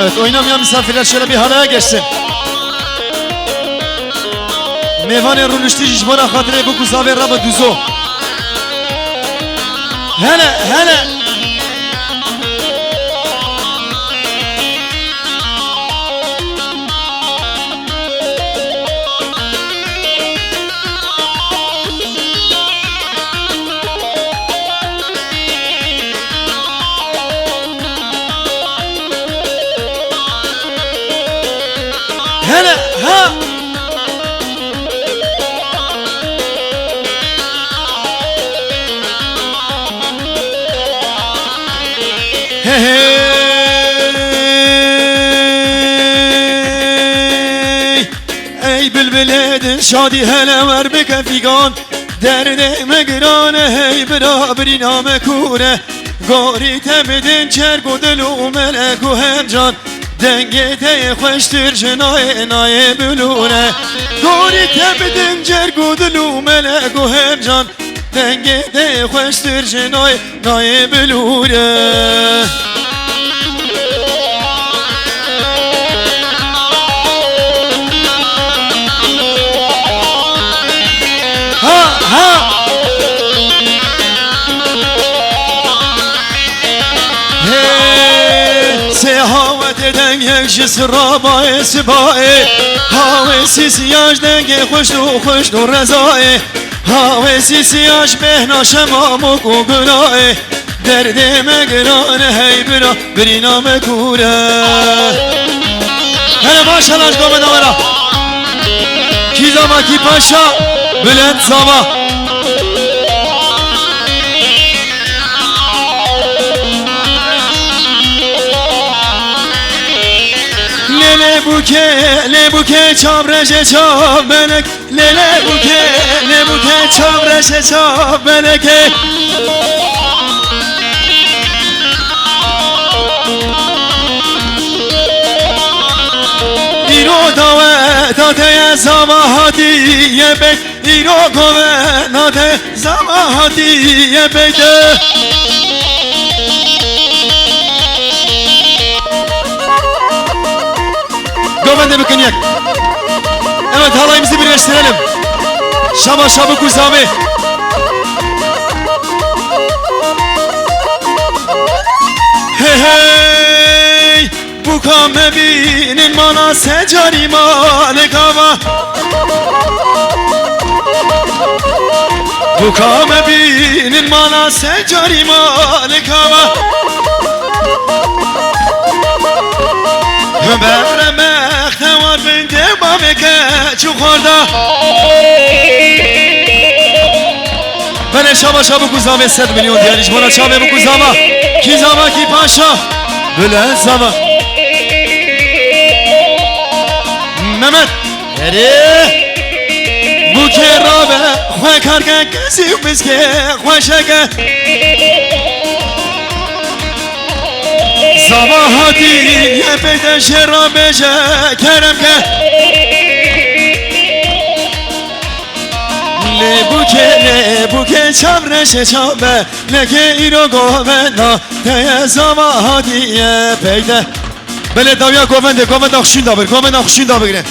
Evet, oynamayan misafirler şöyle bir halaya geçsin. Meyvane ruluştu jişmana hatire bu kuzave rabı düzo. Hele hele. Hele ha. Hey ey bülbül edin şadi hele ver bike figan derdime girane hey beraber name kure gori tebedin çergo delu meleku hemcan denge te خوشتر جنای نای بلونه گوری تبدن جرگودلو ملک و همجان دنگه te خوشتر جنای نای بلونه ها ها یک سرابای سبای هاوی سیاج دنگ خوش دو رضای هاوی سیاج بهنا شمام و گناه دردم گرانه هی برا برینا مکوره هلا ماشالله گام دامرا کی زما کی پاشا بلند زما لبوکه چابرش چاب بلک لبوکه چابرش چاب بلکه ایرو داوه داده زماهاتی یه بیت ایرو گوه داده زماهاتی یه بیت Govende Bükünyak. Evet, halayımızı birleştirelim. Şaba şabı kuzami. Hey hey, bu kame binin bana secari malik hava. Bu kame binin bana secari malik hava. برمخ توار بنده بامکه چوخورده بله شابا شابا کزامه 100 میلیون دیاریش مانا چابه بو کزاما کی زاما کی پاشا بلند زاما ممت هره بو که رابه خواه کارگه کسی و بسکه خوشگه زواهاتی یه بیت شرا بشه کرم که لبوکه چابرش چابه لکه ایرو گوه نا ته زواهاتی یه بیت بله داویا گوونده اخشین دا بگیره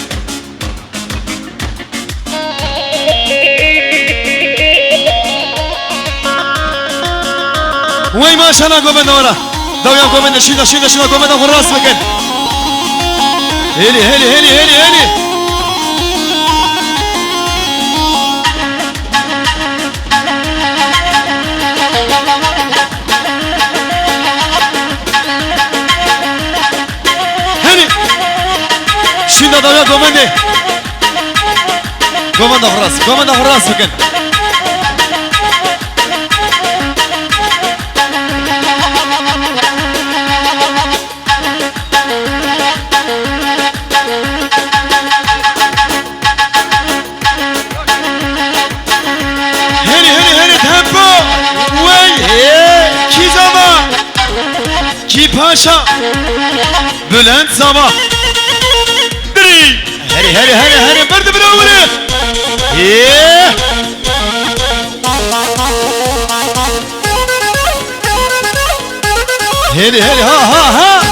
وی ماشالله گوونده ورا داویا گوونده شیدا گوونده خور راست بکن هلی شیدا داویا گوونده خور راست بکن کی پاشا بلند زما دری هری برد براوله هلی ها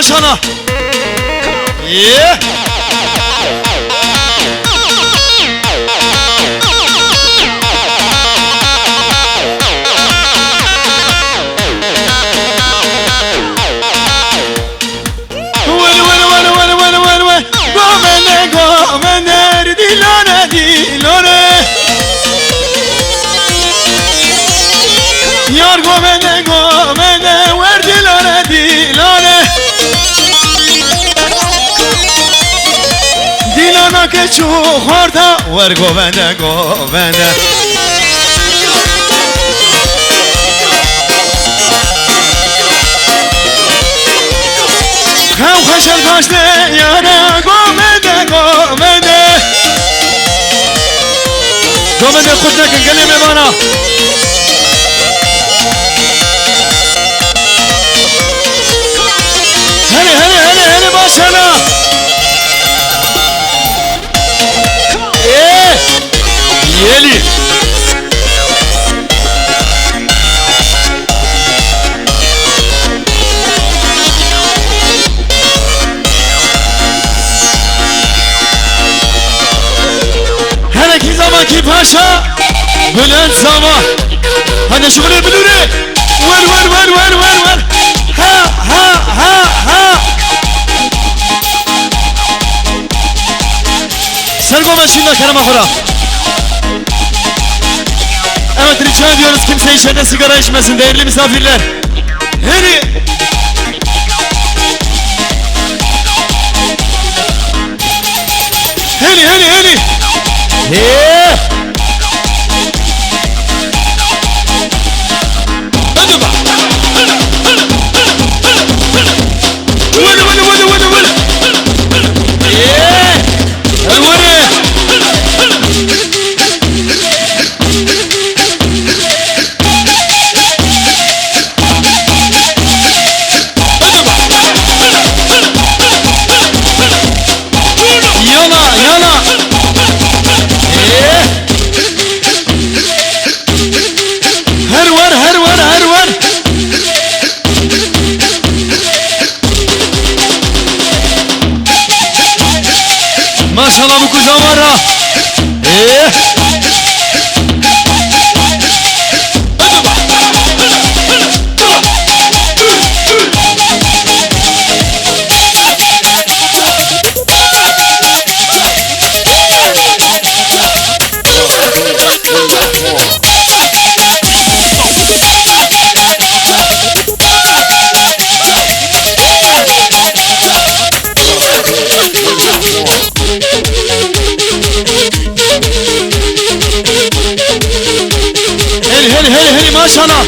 maşallah. Yeah. Yar gomene gomene verdiler dilane Dilana ke çukurda ver gomene gomene Hem kaşar kaşlı yara gomene gomene Gomene kudnekin geleme bana Hele başana Yeli Hele ki zaman ki paşa Bülent zaman Hadi şu bunu bilure Ver Ha Sergome şimdi Kerem Ahura. Evet rica ediyoruz kimse içeride sigara içmesin değerli misafirler. Hadi. Hadi. Maşallah bu kucağım var ha. Heli maşallah.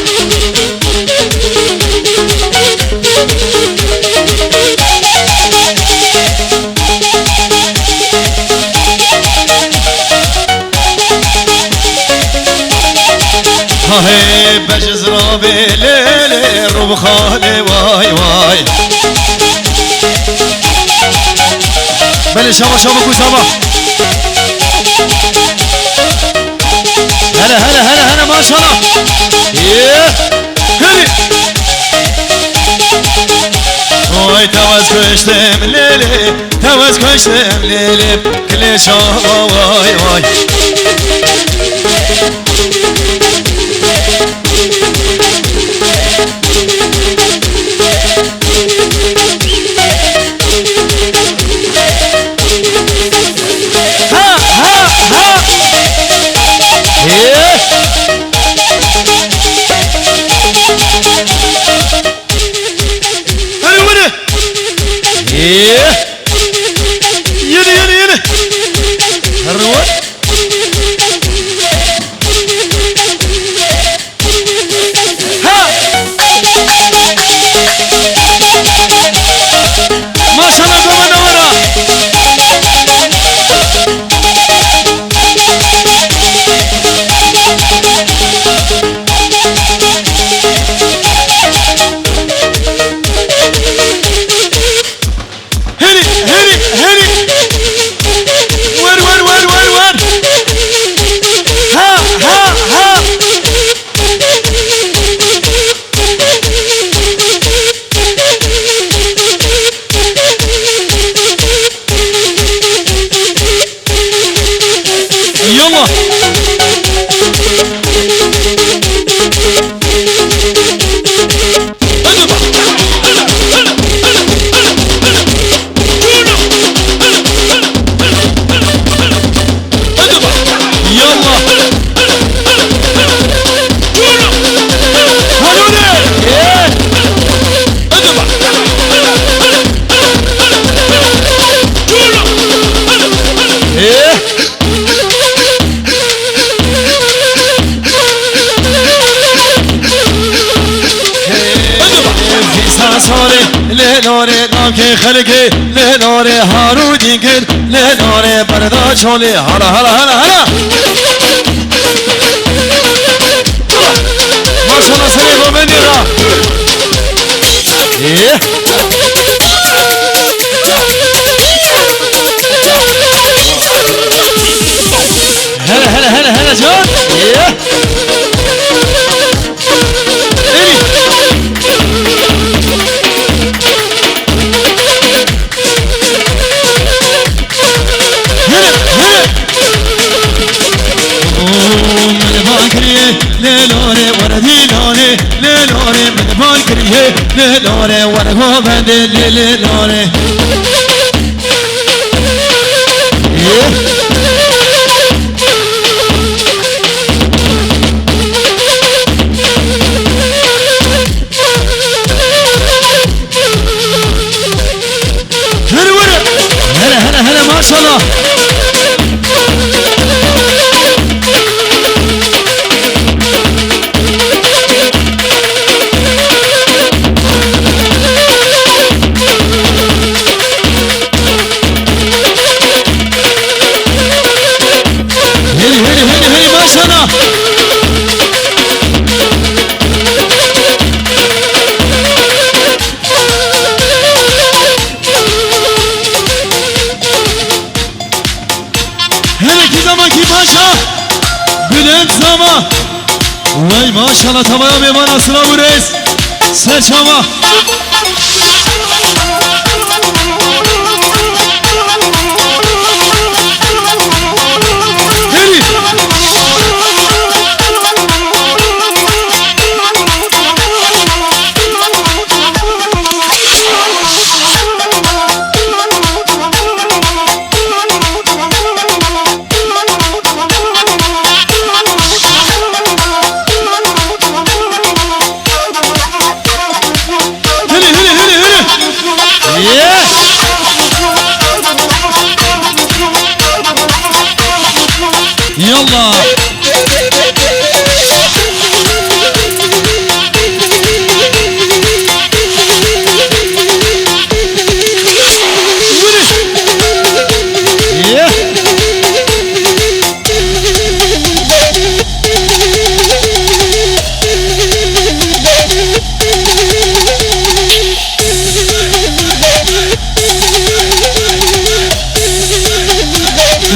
Hey bejzra belele rub khale vay Bele şama kuşama Hele maşallah. Hadi. Oy tavaz köştem lele, tavaz köştem lele, kleşa vay. Yürü. Harwa. Maşallah komanda var ha. که خلقه لناره هارو دیگر لناره بردا چوله هلا هلا هلا هلا ماشاءالله سری با بندی را هلا هلا هلا هلا جان للوره ورديلوره للوره من بالكريه للوره ورغو بند للوره هلا هلا هلا ما شاء الله وای ماشاءالله تمام ایمان اصلا و رئیس سرچما يلا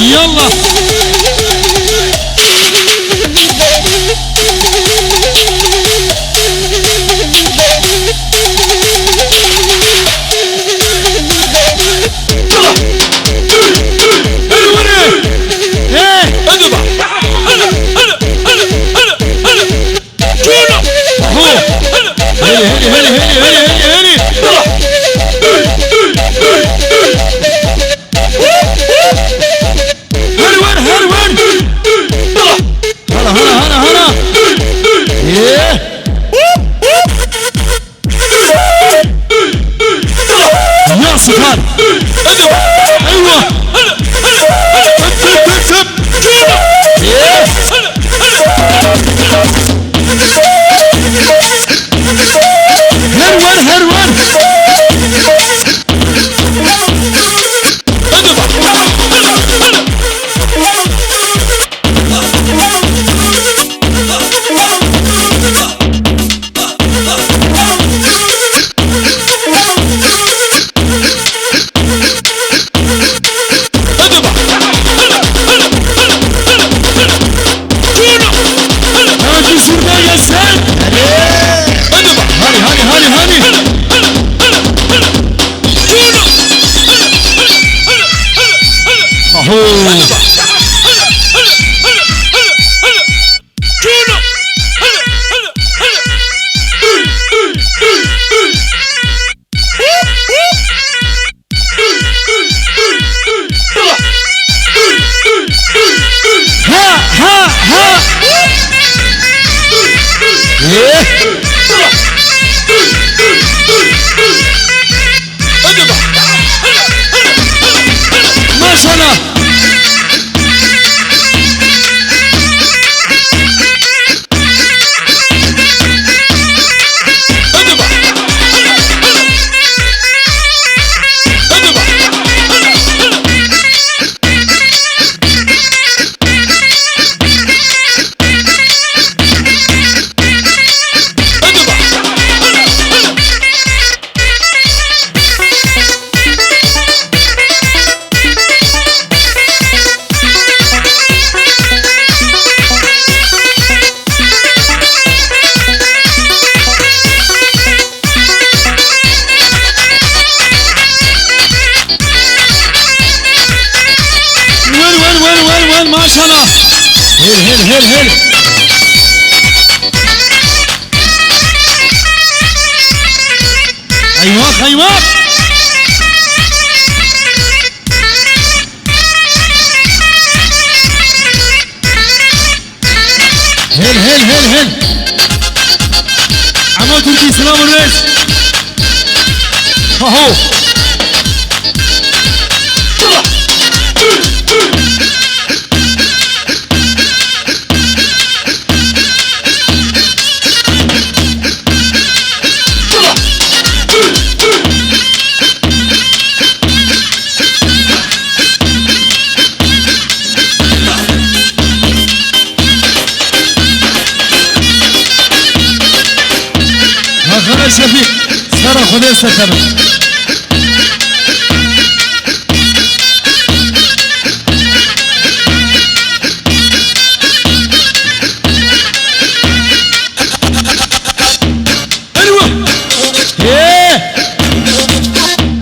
يلا هل ايوه ايوه هل عمو تركي سلام الرئيس اهو شفيق سارة خدي سكبة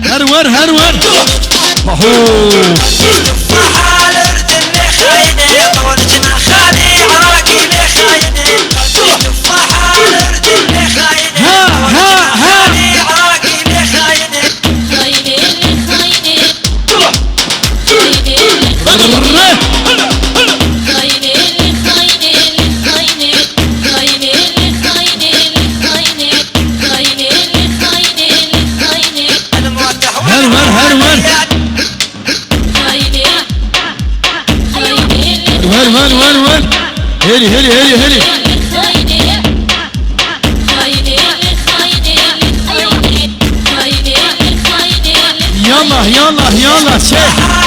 هرور هرور هلي يلا شيخ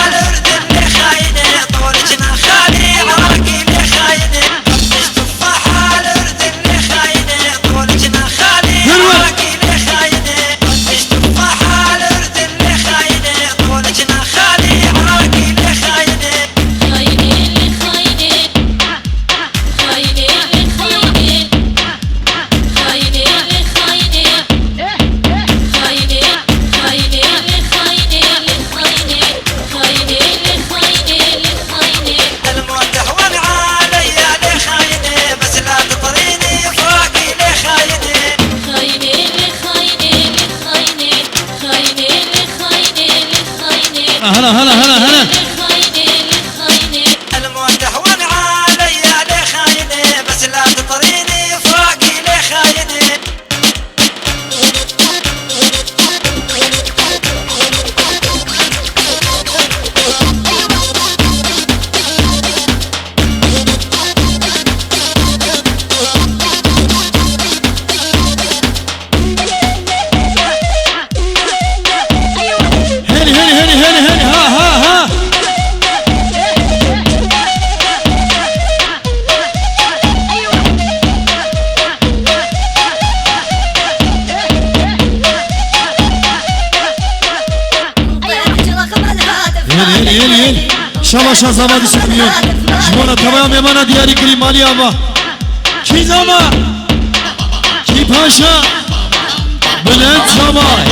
هلا المتهون علي ليه خاينه بس لا تطريني فوقي ليه خاينه هلي ها هلي شباشا زبادي سكميون جمونا تمام يمانا دياري كريم مالي آبا كي زما كي باشا بلند زما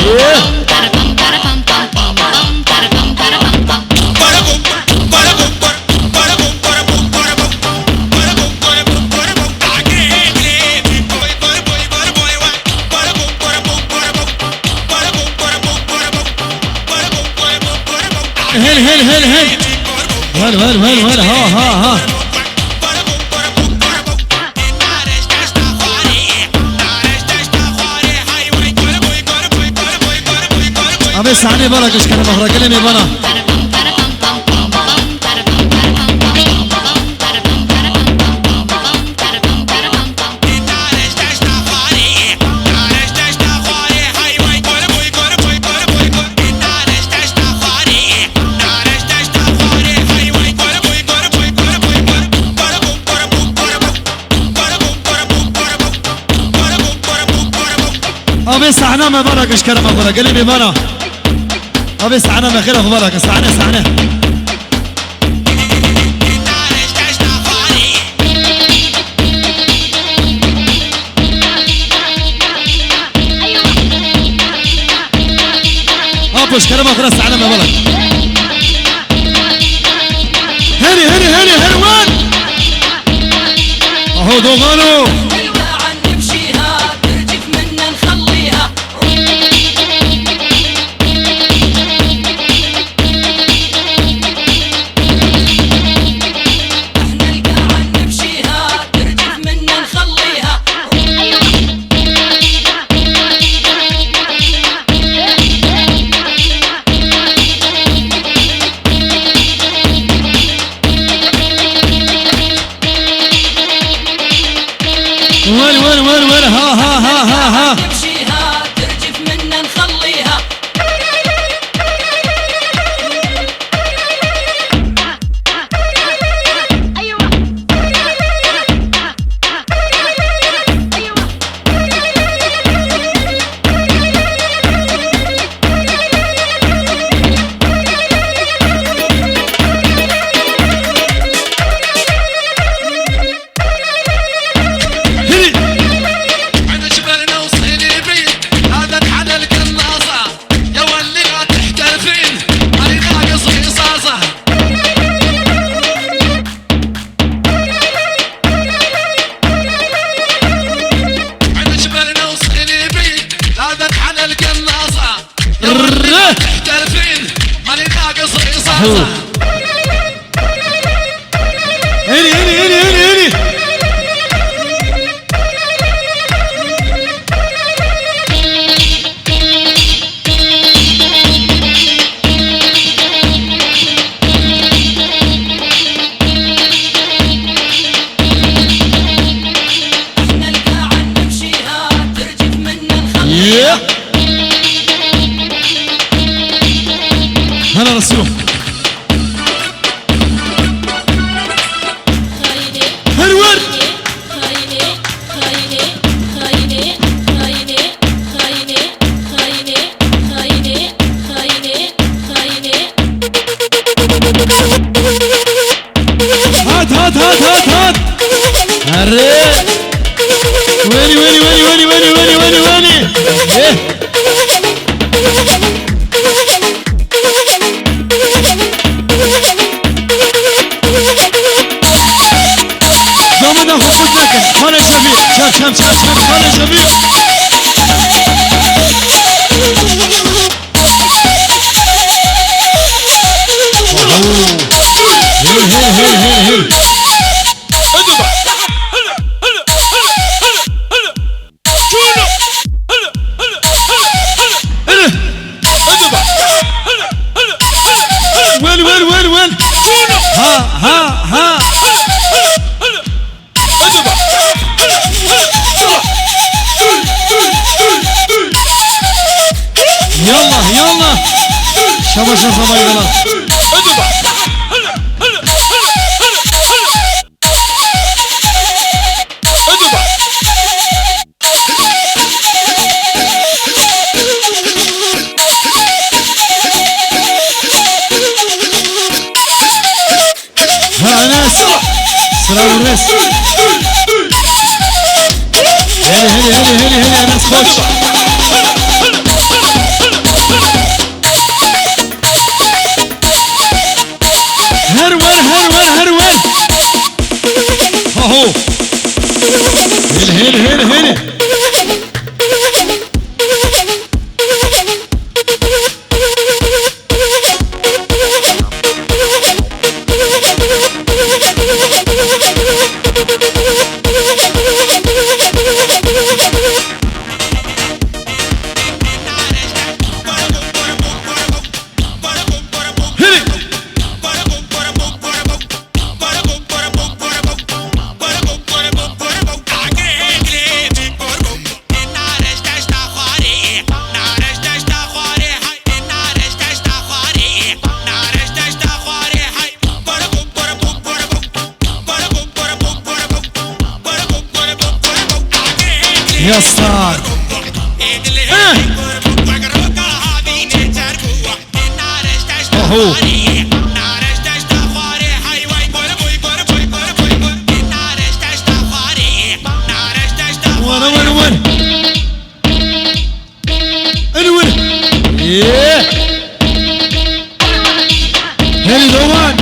هل ها أبي سعني بالك إيش كان مخرج كلمة بنا أبي سعنا ما بالك إيش كلام أقوله قلبي بنا أبي سعنا ما خير أخبارك سعنا أبوش كلام أخرى سعنا ما بالك هني وين دوغانو القاعة نمشيها ترجف منا نخليها احنا القاعة نمشيها ترجف منا نخليها وين ها نمشيها ترجف منا نخليها عند جبلنا وصيلي بيت هذا على القناصة يا ولي لا تحترفين أنا ناقص رصاصة عند جبلنا وصيلي بيت هذا على القناصة يا ولي لا تحترفين أنا ناقص رصاصة هني احنا القاعة نمشيها ترجف منا نخليها هلا رسول هنور هات هري ويلي إيه. ضامن اخو لكن خالد شفيق شاف خالد شفيق هل وين ها يلا شباب يلا ها ناس سلام الناس هلي ناس خوش هرول هو هلي يا صار وين هل دوان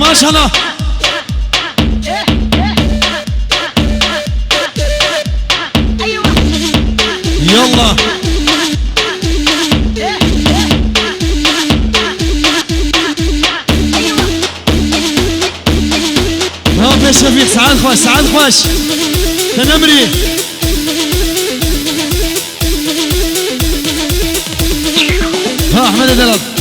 ما شاء الله يلا برافو يا شفيق سعاد خوش سعاد خوش تنمري ها احمد دلال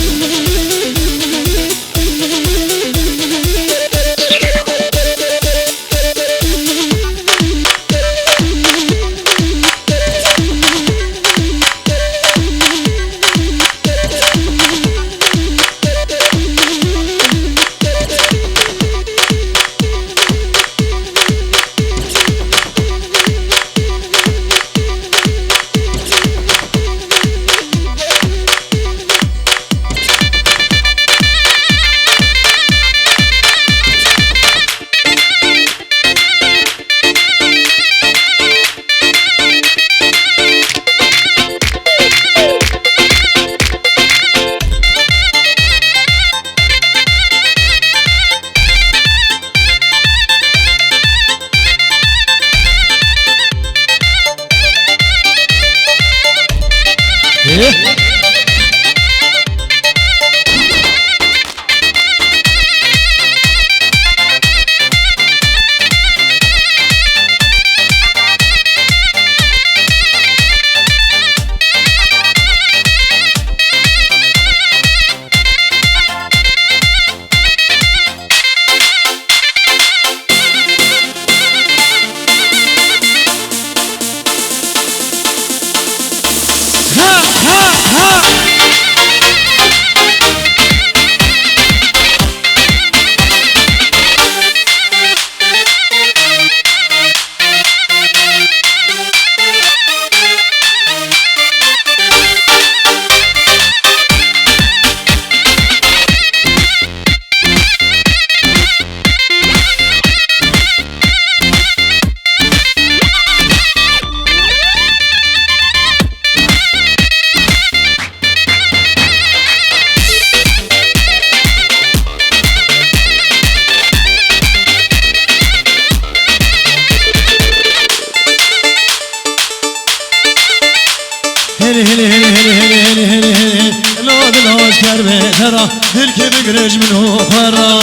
ترى دلك بقرج منه خرا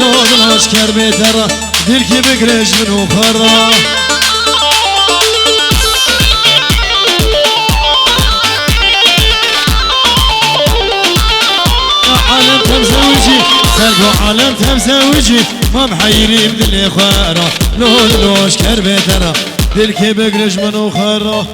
لو الاشكر بترى دلك بقرج منه خرا عالم تمزوجي سلقوا عالم تمزوجي ما محيري من اللي خرا لو الاشكر بترى دلك بقرج منه خرا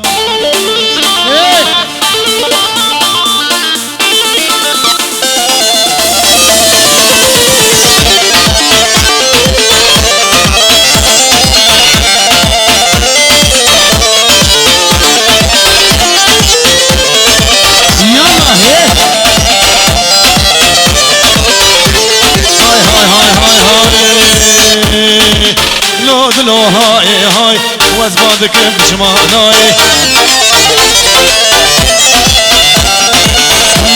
لو هاي هاي وزبادك بجماناي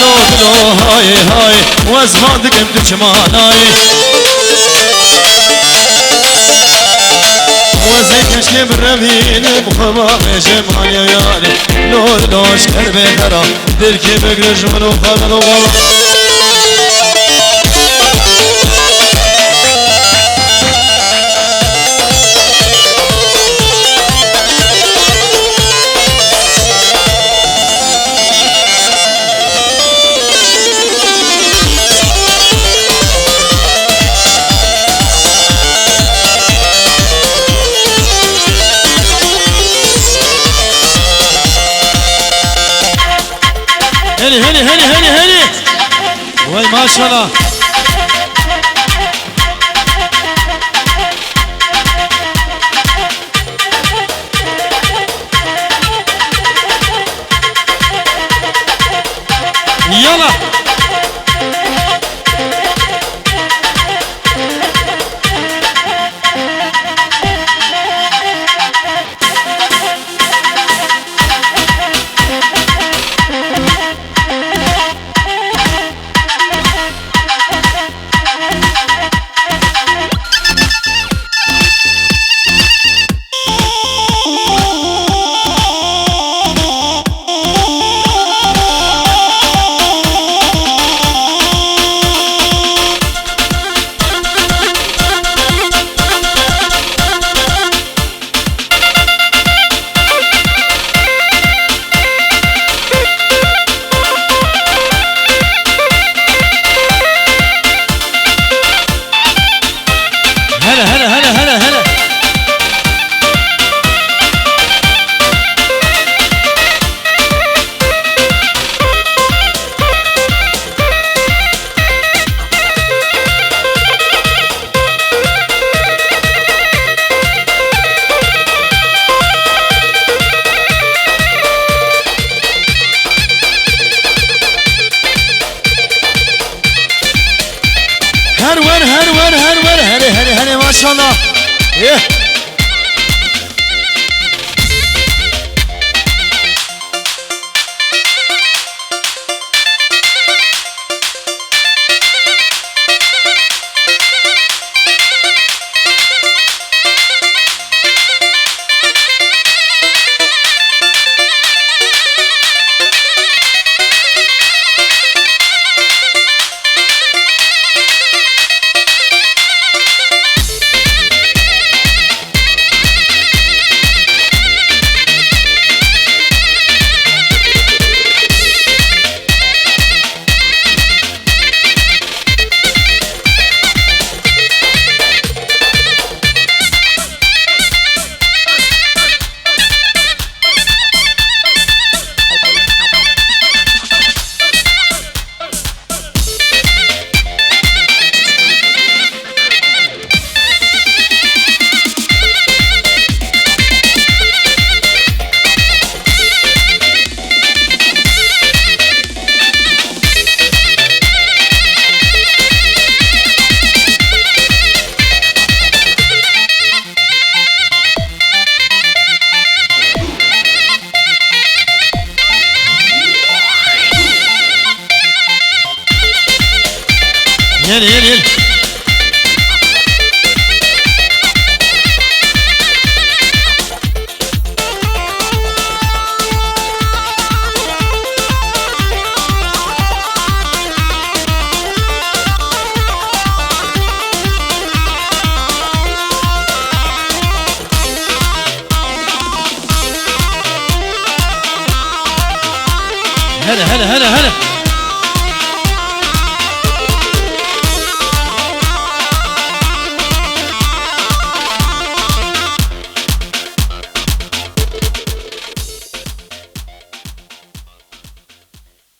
لو هاي هاي وزبادك بجماناي وزيك اشكي بالربين بخبا جمال يا يالي لو اشكر بكرا دلكي بقرج من وخبر وغلا هني وي ما شاء الله يلا هلا هلا هلا هلا هلا هرور هرور هرور هلي هلي هلي ما شاء الله ايه يلي يلي يلي هلا هلا هلا هلا